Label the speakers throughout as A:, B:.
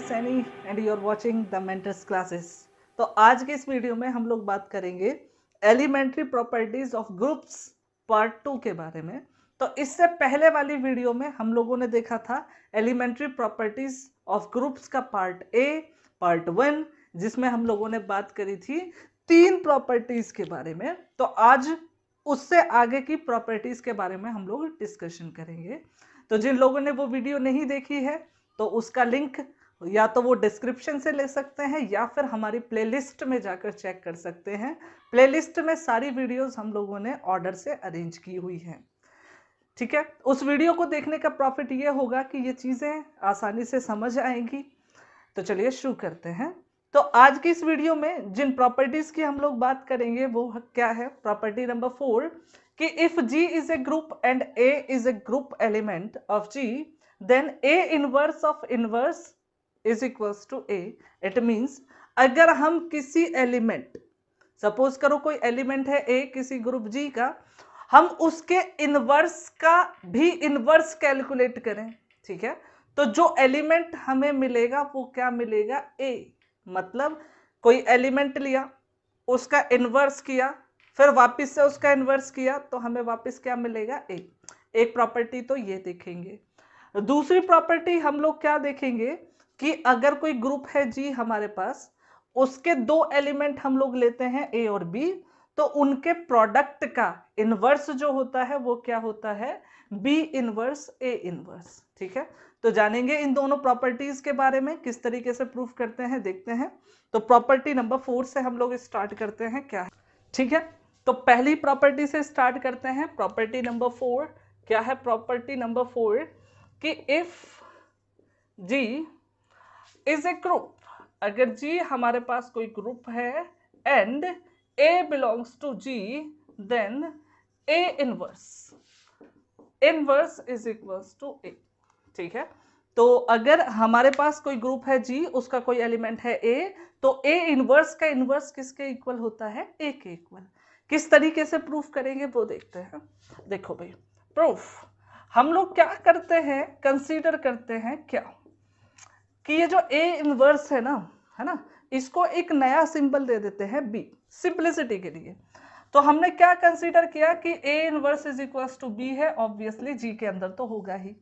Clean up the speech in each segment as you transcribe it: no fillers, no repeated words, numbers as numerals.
A: Saini and you are watching the mentors classes. तो आज के इस वीडियो में हम लोग बात करेंगे elementary properties of groups part 2 के बारे में। तो इससे पहले वाली वीडियो में हम लोगों ने देखा था एलिमेंट्री प्रॉपर्टीज ऑफ ग्रुप्स का पार्ट ए, पार्ट 1, जिसमें हम लोगों ने बात करी थी 3 प्रॉपर्टीज के बारे में। तो आज उससे आगे की प्रॉपर्टीज के बारे में हम लोग डिस्कशन करेंगे। तो जिन लोगों ने वो वीडियो नहीं देखी है तो उसका लिंक या तो वो डिस्क्रिप्शन से ले सकते हैं या फिर हमारी प्लेलिस्ट में जाकर चेक कर सकते हैं। प्लेलिस्ट में सारी वीडियोस हम लोगों ने ऑर्डर से अरेंज की हुई हैं। ठीक है, उस वीडियो को देखने का प्रॉफिट ये होगा कि ये चीज़ें आसानी से समझ आएंगी। तो चलिए शुरू करते हैं। तो आज की इस वीडियो में जिन प्रॉपर्टीज की हम लोग बात करेंगे वो क्या है, प्रॉपर्टी नंबर 4 कि if G is a group and A is a group element of G then A inverse of inverse is equals to A। It means अगर हम किसी एलिमेंट, सपोज करो कोई एलिमेंट है A किसी ग्रुप G का, हम उसके इनवर्स का भी इनवर्स कैलकुलेट करें, ठीक है, तो जो एलिमेंट हमें मिलेगा वो क्या मिलेगा, A। मतलब कोई एलिमेंट लिया, उसका इनवर्स किया, फिर वापस से उसका इनवर्स किया, तो हमें वापस क्या मिलेगा, A। एक प्रॉपर्टी तो ये देखेंगे। दूसरी प्रॉपर्टी हम लोग क्या देखेंगे कि अगर कोई ग्रुप है जी हमारे पास, उसके दो एलिमेंट हम लोग लेते हैं ए और बी, तो उनके प्रोडक्ट का इनवर्स जो होता है वो क्या होता है, बी इनवर्स ए इनवर्स। ठीक है, तो जानेंगे इन दोनों प्रॉपर्टीज के बारे में, किस तरीके से प्रूफ करते हैं देखते हैं। तो प्रॉपर्टी नंबर 4 से हम लोग स्टार्ट करते हैं क्या है। ठीक है, तो पहली प्रॉपर्टी से स्टार्ट करते हैं। प्रॉपर्टी नंबर 4 क्या है, प्रॉपर्टी नंबर 4 कि if G is a group, अगर G हमारे पास कोई ग्रुप है and A belongs to G, then A inverse is equals to A। ठीक है, तो अगर हमारे पास कोई ग्रुप है G, उसका कोई एलिमेंट है A, तो A इनवर्स का इनवर्स किसके इक्वल होता है, A के इक्वल। किस तरीके से प्रूफ करेंगे वो देखते हैं। देखो भाई, प्रूफ हम लोग क्या करते हैं, कंसीडर करते हैं क्या कि ये जो A इनवर्स है ना, इसको एक नया सिंबल दे देते हैं B, सिंपलिसिटी के लिए। तो हमने क्या कंसीडर किया कि A inverse is equals to B है, ऑब्वियसली G के अंदर तो होगा ही।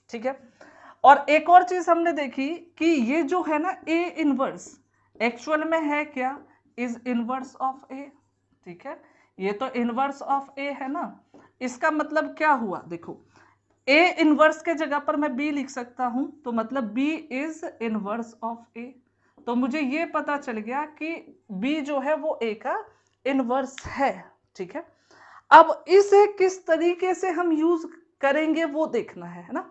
A: ठीक है, और एक और चीज हमने देखी कि ये जो है ना A इनवर्स एक्चुअल में है क्या, इज इनवर्स ऑफ A। ठीक है, ये तो इनवर्स ऑफ A है ना, इसका मतलब क्या हुआ, देखो A इनवर्स के जगह पर मैं B लिख सकता हूं, तो मतलब B is inverse of A। तो मुझे ये पता चल गया कि B जो है वो A का इनवर्स है। ठीक है, अब इसे किस तरीके से हम यूज करेंगे वो देखना है ना।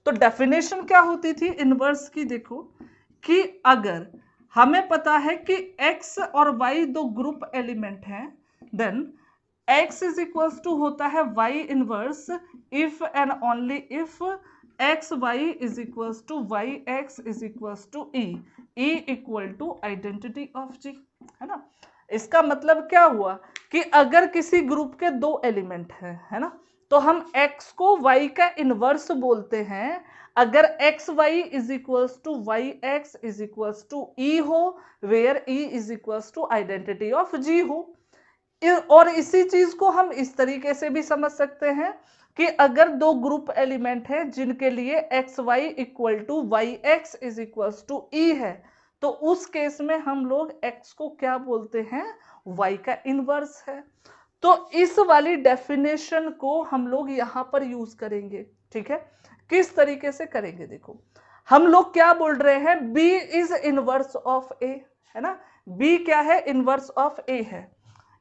A: तो डेफिनेशन क्या होती थी इनवर्स की, देखो कि अगर हमें पता है कि X और Y दो ग्रुप एलिमेंट हैं, then X is equals to होता है Y inverse if and only if X Y is equals to Y X is equals to E, E equal to identity of G, है ना। इसका मतलब क्या हुआ कि अगर किसी ग्रुप के दो एलिमेंट हैं, है ना, तो हम x को y का इनवर्स बोलते हैं अगर X Y is equals to Y X is equals to E हो, where E is equals to identity of G हो। और इसी चीज को हम इस तरीके से भी समझ सकते हैं कि अगर दो ग्रुप एलिमेंट है जिनके लिए X Y equal to Y X is equals to E है, तो उस केस में हम लोग x को क्या बोलते हैं, y का इनवर्स है। तो इस वाली डेफिनेशन को हम लोग यहां पर यूज करेंगे। ठीक है, किस तरीके से करेंगे, देखो हम लोग क्या बोल रहे हैं, b is inverse of a, है ना, b क्या है, इनवर्स ऑफ a है।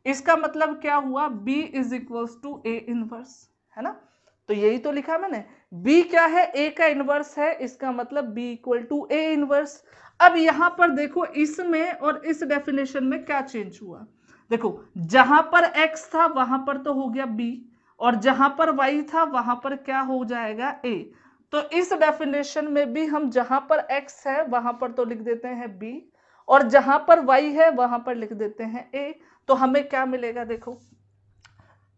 A: इसका मतलब क्या हुआ, b is equals to a inverse, है ना। तो यही तो लिखा मैंने, b क्या है, a का इनवर्स है, इसका मतलब b equal to a inverse. अब यहां पर देखो इसमें और इस डेफिनेशन में क्या चेंज हुआ, देखो जहां पर x था वहां पर तो हो गया b, और जहां पर y था वहां पर क्या हो जाएगा a। तो इस डेफिनेशन में भी हम जहां पर x है वहां पर तो लिख देते हैं b, और जहां पर y है वहां पर लिख देते हैं a। तो हमें क्या मिलेगा, देखो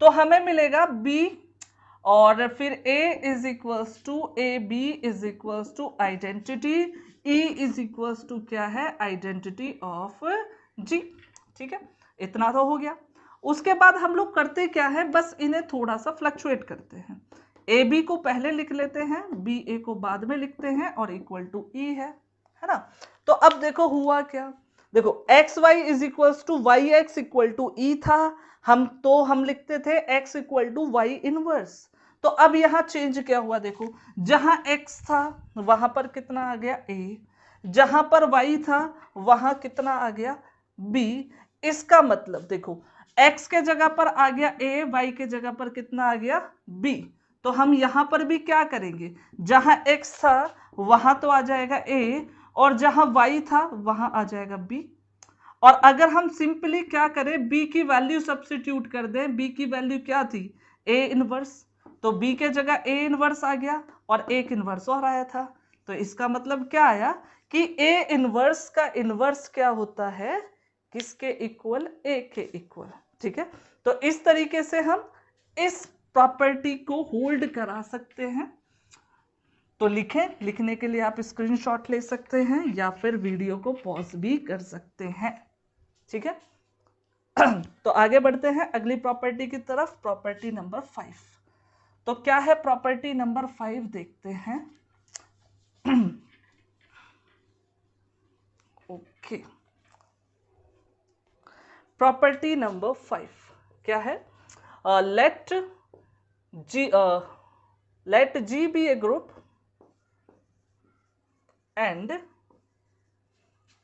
A: तो हमें मिलेगा b और फिर a is equals to A B is equals to identity E is equals to क्या है, आइडेंटिटी ऑफ G। ठीक है, इतना तो हो गया। उसके बाद हम लोग करते क्या है, बस इन्हें थोड़ा सा फ्लक्चुएट करते हैं। ए बी को पहले लिख लेते हैं, बी ए को बाद में लिखते हैं, और इक्वल टू ई है ना। तो अब देखो हुआ क्या, देखो X Y is equals to Y X equal to E था, हम लिखते थे x equal to Y inverse. तो अब यहां चेंज क्या हुआ, देखो जहां x था वहां पर कितना आ गया a, जहां पर y था वहां कितना आ गया b। इसका मतलब देखो x के जगह पर आ गया a, y के जगह पर कितना आ गया b। तो हम यहां पर भी क्या करेंगे, जहां x था वहां तो आ जाएगा a, और जहां y था वहां आ जाएगा b। और अगर हम सिंपली क्या करें, b की वैल्यू सब्स्टिट्यूट कर दें, b की वैल्यू क्या थी a इनवर्स, तो b के जगह a इनवर्स आ गया और एक इनवर्स और आया था। तो इसका मतलब क्या आया कि a इनवर्स का इनवर्स क्या होता है, किसके इक्वल, a के इक्वल। ठीक है, तो इस तरीके से हम इस प्रॉपर्टी को होल्ड करा सकते हैं। तो लिखें, लिखने के लिए आप स्क्रीनशॉट ले सकते हैं या फिर वीडियो को पॉज भी कर सकते हैं। ठीक है, तो आगे बढ़ते हैं अगली प्रॉपर्टी की तरफ, प्रॉपर्टी नंबर 5। तो क्या है प्रॉपर्टी नंबर 5, देखते हैं। ओके, प्रॉपर्टी नंबर 5 क्या है, late G be a group and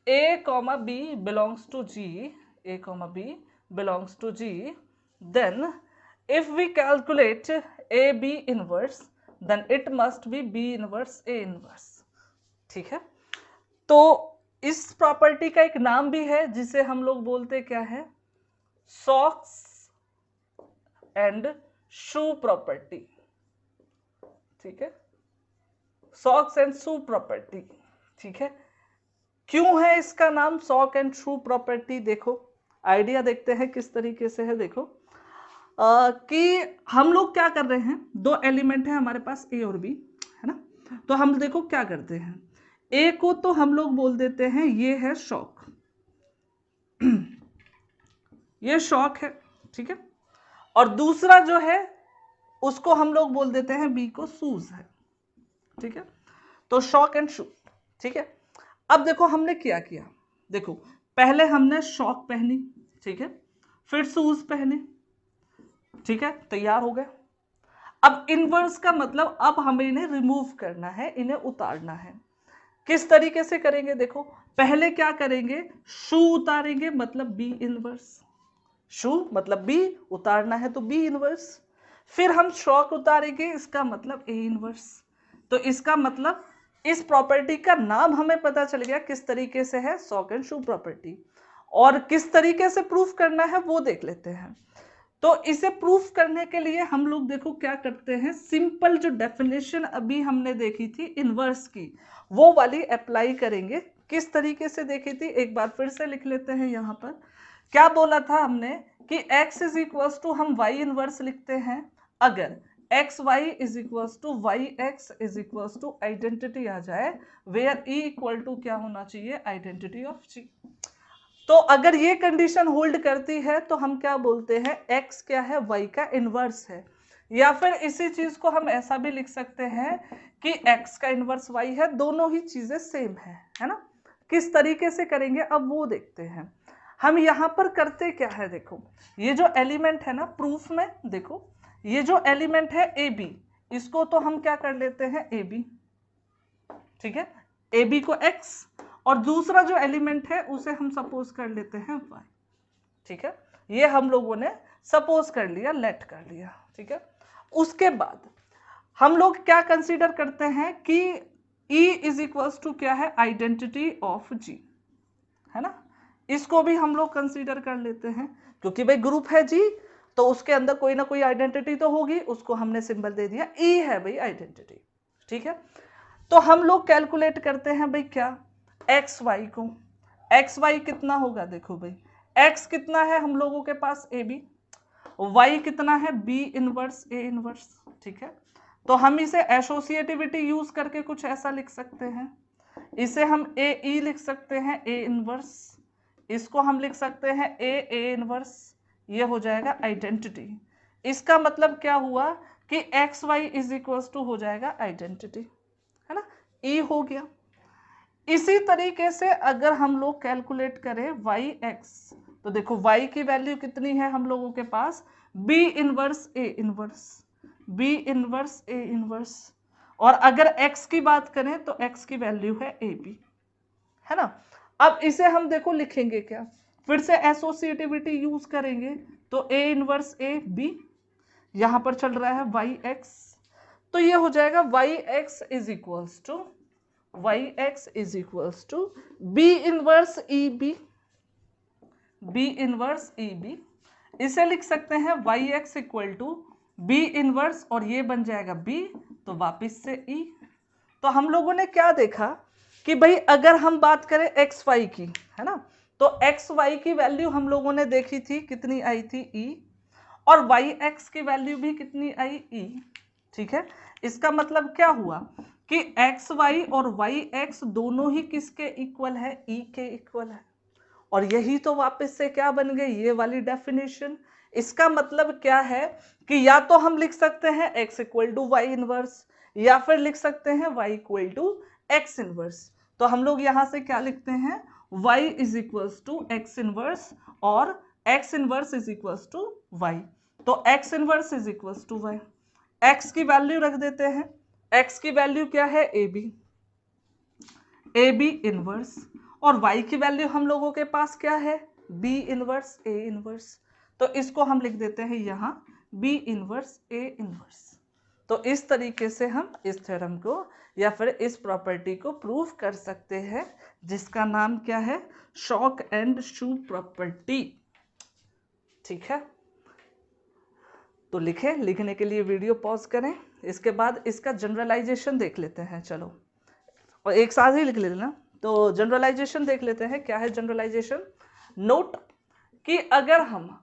A: A comma B belongs to G, A comma B belongs to G, then if we calculate A B inverse then it must be B inverse A inverse। ठीक है, तो इस property का एक नाम भी है जिसे हम लोग बोलते क्या है, सॉक्स एंड शू प्रॉपर्टी। ठीक है, सॉक्स एंड शू प्रॉपर्टी। ठीक है, क्यों है इसका नाम सॉक एंड शू प्रॉपर्टी, देखो आइडिया देखते हैं किस तरीके से है। देखो कि हम लोग क्या कर रहे हैं, दो एलिमेंट है हमारे पास ए और बी, है ना। तो हम देखो क्या करते हैं, ए को तो हम लोग बोल देते हैं ये है शॉक, ये शॉक है। ठीक है, और दूसरा जो है उसको हम लोग बोल देते हैं बी को शूज है। ठीक है, तो शॉक एंड शू। ठीक है, अब देखो हमने क्या किया, देखो पहले हमने शॉक पहनी, ठीक है, फिर शूज पहने, ठीक है, तैयार हो गए। अब इनवर्स का मतलब अब हमें इन्हें रिमूव करना है, इन्हें उतारना है। किस तरीके से करेंगे, देखो पहले क्या करेंगे, शू उतारेंगे मतलब बी इनवर्स, शू मतलब बी, उतारना है तो बी इनवर्स। फिर हम शॉक उतारेंगे, इसका मतलब ए इनवर्स। तो इसका मतलब इस प्रॉपर्टी का नाम हमें पता चल गया किस तरीके से है, सॉक एंड शू प्रॉपर्टी। और किस तरीके से प्रूफ करना है वो देख लेते हैं। तो इसे प्रूफ करने के लिए हम लोग देखो क्या करते हैं, सिंपल जो डेफिनेशन अभी हमने देखी थी इनवर्स की, वो वाली अप्लाई करेंगे। किस तरीके से देखी थी, एक बार फिर से लिख लेते हैं। यहाँ पर क्या बोला था हमने कि x इज इक्वल्स टू हम y इनवर्स लिखते हैं अगर X Y is equals to Y X is equals to identity आ जाए, वेयर ई इक्वल टू क्या होना चाहिए, आइडेंटिटी ऑफ जी। तो अगर ये कंडीशन होल्ड करती है तो हम क्या बोलते हैं, x क्या है, y का इनवर्स है। या फिर इसी चीज को हम ऐसा भी लिख सकते हैं कि x का इनवर्स y है, दोनों ही चीजें सेम है ना। किस तरीके से करेंगे अब वो देखते हैं। हम यहाँ पर करते क्या है, देखो ये जो एलिमेंट है ना प्रूफ में, देखो ये जो एलिमेंट है ए बी, इसको तो हम क्या कर लेते हैं ए बी, ठीक है, ए बी को x, और दूसरा जो एलिमेंट है उसे हम सपोज कर लेते हैं y। ठीक है, ये हम लोगों ने सपोज कर लिया, लेट कर लिया। ठीक है, उसके बाद हम लोग क्या कंसीडर करते हैं कि E इज इक्वल्स टू क्या है, आइडेंटिटी ऑफ G, है ना। इसको भी हम लोग कंसीडर कर लेते हैं क्योंकि भाई ग्रुप है G, तो उसके अंदर कोई ना कोई आइडेंटिटी तो होगी, उसको हमने सिंबल दे दिया E है भाई आइडेंटिटी। ठीक है, तो हम लोग कैलकुलेट करते हैं भाई क्या, एक्स वाई को। एक्स वाई कितना होगा, देखो भाई एक्स कितना है हम लोगों के पास ए बी, वाई कितना है बी इनवर्स ए इनवर्स। ठीक है, तो हम इसे एसोसिएटिविटी यूज करके कुछ ऐसा लिख सकते हैं इसे हम ए ई लिख सकते हैं, ए इनवर्स, इसको हम लिख सकते हैं ए इनवर्स, ये हो जाएगा आइडेंटिटी। इसका मतलब क्या हुआ कि X Y is equal to हो जाएगा आइडेंटिटी, है ना, ई हो गया। इसी तरीके से अगर हम लोग कैलकुलेट करें वाई एक्स, तो देखो वाई की वैल्यू कितनी है हम लोगों के पास, B inverse A inverse, B inverse A inverse, और अगर x की बात करें तो x की वैल्यू है ए बी, है ना। अब इसे हम देखो लिखेंगे क्या, फिर से एसोसिएटिविटी यूज करेंगे, तो ए इनवर्स ए बी, यहां पर चल रहा है वाई एक्स, तो ये हो जाएगा Y X is equals to, Y X is equals to B inverse E B, B inverse E B. इसे लिख सकते हैं Y X equal to B inverse, और ये बन जाएगा बी, तो वापिस से ई। तो हम लोगों ने क्या देखा कि भाई अगर हम बात करें एक्स वाई की, है ना, तो एक्स वाई की वैल्यू हम लोगों ने देखी थी कितनी आई थी ई, और वाई एक्स की वैल्यू भी कितनी आई ई, ठीक है। इसका मतलब क्या हुआ कि एक्स वाई और वाई एक्स दोनों ही किसके इक्वल है, ई के इक्वल है, और यही तो वापस से क्या बन गई, ये वाली डेफिनेशन। इसका मतलब क्या है कि या तो हम लिख सकते हैं x equal to Y inverse, या फिर लिख सकते हैं y equal to X inverse. तो हम लोग यहां से क्या लिखते हैं, y is equals to X inverse, और x inverse is equals to y, तो x inverse is equals to y। x की वैल्यू रख देते हैं, x की वैल्यू क्या है, ए बी इनवर्स, और y की वैल्यू हम लोगों के पास क्या है, b इनवर्स ए इनवर्स, तो इसको हम लिख देते हैं यहाँ b इनवर्स ए इनवर्स। तो इस तरीके से हम इस थ्योरम को या फिर इस प्रॉपर्टी को प्रूव कर सकते हैं, जिसका नाम क्या है, शॉक एंड शू प्रॉपर्टी, ठीक है। तो लिखें, लिखने के लिए वीडियो पॉज करें, इसके बाद इसका जनरलाइजेशन देख लेते हैं, चलो, और एक साथ ही लिख लेना। तो जनरलाइजेशन देख लेते हैं, क्या है जनरलाइजेशन। नोट कि अगर हम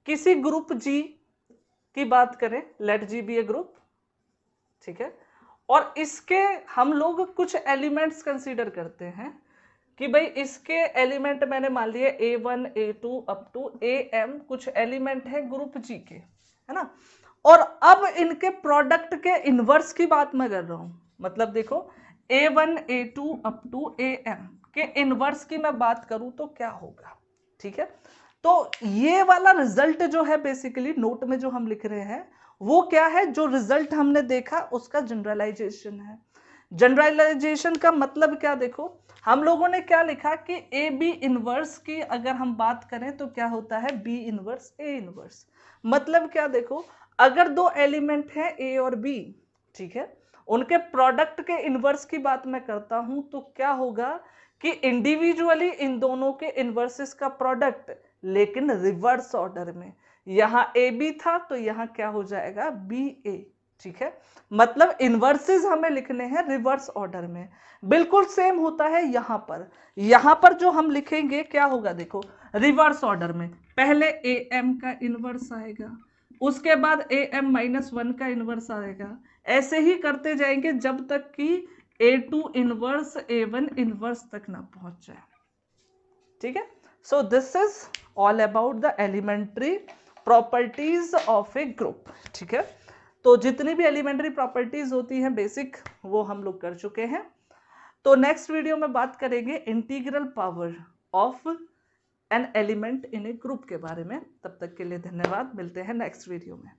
A: किसी ग्रुप जी की बात करें, लेट जी बी ए ग्रुप, ठीक है, और इसके हम लोग कुछ एलिमेंट्स कंसीडर करते हैं कि भाई इसके एलिमेंट मैंने मान लिए A1 A2 up to AM कुछ एलिमेंट है ग्रुप जी के, है ना, और अब इनके प्रोडक्ट के इनवर्स की बात मैं कर रहा हूं, मतलब देखो A1 A2 up to AM के इनवर्स की मैं बात करूं तो क्या होगा, ठीक है। तो ये वाला रिजल्ट जो है बेसिकली नोट में जो हम लिख रहे हैं वो क्या है, जो रिजल्ट हमने देखा उसका जनरलाइजेशन है। जनरलाइजेशन का मतलब क्या, देखो हम लोगों ने क्या लिखा कि ए बी इनवर्स की अगर हम बात करें तो क्या होता है, बी इनवर्स ए इनवर्स। मतलब क्या, देखो अगर दो एलिमेंट है ए और बी, ठीक है, उनके प्रोडक्ट के इनवर्स की बात मैं करता हूं तो क्या होगा कि इंडिविजुअली इन दोनों के इनवर्सेस का प्रोडक्ट, लेकिन रिवर्स ऑर्डर में, यहां ए बी था तो यहां क्या हो जाएगा, बी ए, ठीक है। मतलब इनवर्सेस हमें लिखने हैं रिवर्स ऑर्डर में। बिल्कुल सेम होता है यहां पर जो हम लिखेंगे क्या होगा, देखो रिवर्स ऑर्डर में पहले ए एम का इनवर्स आएगा, उसके बाद ए एम -1 का इनवर्स आएगा, ऐसे ही करते जाएंगे जब तक कि A2 इनवर्स A1 इनवर्स तक ना पहुंच जाए, ठीक है। So this is all about the elementary properties of a group, ठीक है। तो जितनी भी एलिमेंट्री प्रॉपर्टीज होती हैं बेसिक, वो हम लोग कर चुके हैं। तो नेक्स्ट वीडियो में बात करेंगे integral power of an element in A group के बारे में। तब तक के लिए धन्यवाद, मिलते हैं नेक्स्ट वीडियो में।